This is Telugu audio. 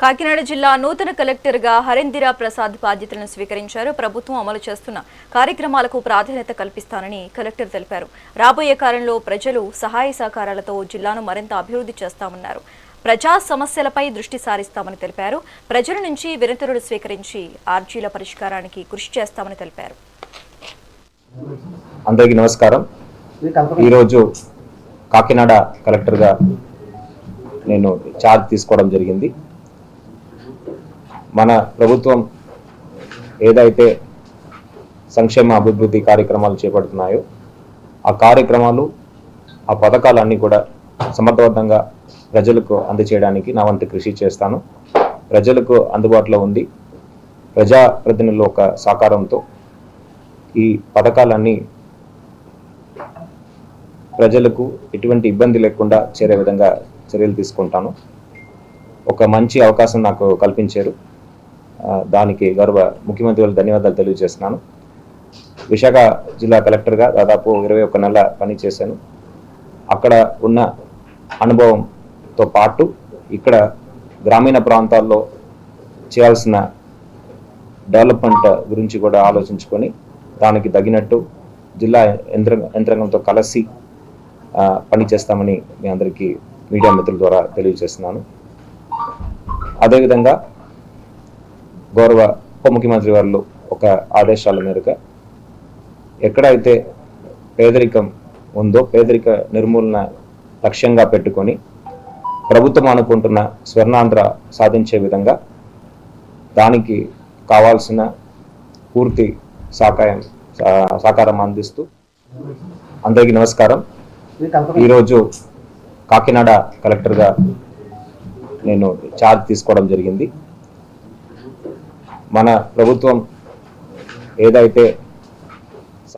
కాకినాడ జిల్లా నూతన కలెక్టర్గా హరేంద్ర ప్రసాద్ బాధ్యతలను స్వీకరించారు. ప్రభుత్వం అమలు చేస్తున్న కార్యక్రమాలకు ప్రాధాన్యత కల్పిస్తానని కలెక్టర్ తెలిపారు. రాబోయే కాలంలో ప్రజలు సహాయ సహకారాలతో జిల్లాను మరింత అభివృద్ధి చేస్తామన్నారు. ప్రజా సమస్యలపై దృష్టి సారిస్తామని తెలిపారు. ప్రజల నుంచి వినతులను స్వీకరించి ఆర్జీల పరిష్కారానికి కృషి చేస్తామని తెలిపారు. అందరికీ నమస్కారం. ఈరోజు కాకినాడ కలెక్టర్గా నేను ఛార్జ్ తీసుకోవడం జరిగింది. మన ప్రభుత్వం ఏదైతే సంక్షేమ అభివృద్ధి కార్యక్రమాలు చేపడుతున్నాయో ఆ కార్యక్రమాలు ఆ పథకాలన్నీ కూడా సమర్థవంతంగా ప్రజలకు అందజేయడానికి నా వంతు కృషి చేస్తాను. ప్రజలకు అందుబాటులో ఉంది. ప్రజాప్రతినిధుల యొక్క సహకారంతో ఈ పథకాలన్నీ ప్రజలకు ఎటువంటి ఇబ్బంది లేకుండా చేరే విధంగా చర్యలు తీసుకుంటాను. ఒక మంచి అవకాశం నాకు కల్పించారు. దానికి గౌరవ ముఖ్యమంత్రి గారికి ధన్యవాదాలు తెలియజేస్తున్నాను. విశాఖ జిల్లా కలెక్టర్గా దాదాపు 21 నెలల పనిచేశాను. అక్కడ ఉన్న అనుభవంతో పాటు ఇక్కడ గ్రామీణ ప్రాంతాల్లో చేయాల్సిన డెవలప్మెంట్ గురించి కూడా ఆలోచించుకొని దానికి తగినట్టు జిల్లా యంత్రాంగంతో కలిసి పనిచేస్తామని మీ అందరికీ మీడియా మిత్రుల ద్వారా తెలియజేస్తున్నాను. అదేవిధంగా గౌరవ ఉప ముఖ్యమంత్రి వారు ఒక ఆదేశాల మేరకు ఎక్కడైతే పేదరికం ఉందో పేదరిక నిర్మూలన లక్ష్యంగా పెట్టుకొని ప్రభుత్వం అనుకుంటున్న స్వర్ణాంధ్ర సాధించే విధంగా దానికి కావాల్సిన పూర్తి సహకారం అందిస్తూ అందరికీ నమస్కారం. ఈరోజు కాకినాడ కలెక్టర్గా నేను ఛార్జ్ తీసుకోవడం జరిగింది. మన ప్రభుత్వం ఏదైతే